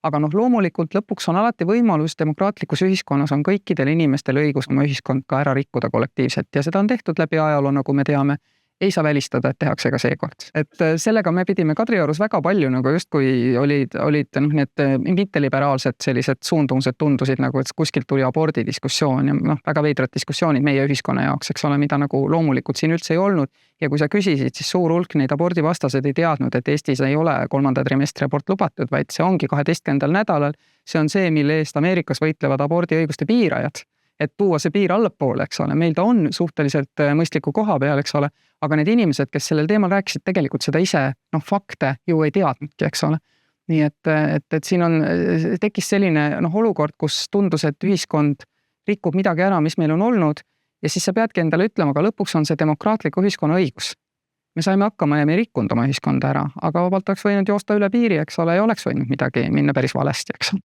Aga loomulikult lõpuks on alati võimalus, demokraatlikus ühiskonnas on kõikidel inimestel õigus oma ühiskond ka ära rikkuda kollektiivselt ja seda on tehtud läbi ajaloo, nagu me teame. Ei saa välistada, et tehakse ka seekord. Et sellega me pidime Kadriorus väga palju justkui olid need mitteliberaalsed sellised suundumused tundusid et kuskilt tuli abordi diskussioon ja väga veidrad diskussioonid meie ühiskonna jaoks, eks ole, mida loomulikult siin üldse ei olnud. Ja kui sa küsisid, siis suur hulk neid abordivastased ei teadnud, et Eestis ei ole 3. trimestri abort lubatud, vaid see ongi 12. nädalal. See on see, mille eest Ameerikas võitlevad abordiõiguste piirajad. Et tuua see piir allapoole, eks ole, meil ta on suhteliselt mõistliku koha peal, eks ole, aga need inimesed, kes sellel teemal rääkisid, tegelikult seda ise, fakte ju ei teadnudki, eks ole. Nii et siin tekkis selline olukord, kus tundus, et ühiskond rikub midagi ära, mis meil on olnud ja siis sa peadki endale ütlema, aga lõpuks on see demokraatliku ühiskonna õigus. Me saime hakkama ja me ei rikkunud oma ühiskonda ära, aga vabalt oleks võinud joosta üle piiri, eks ole, ja oleks võinud midagi minna päris valesti, eks ole.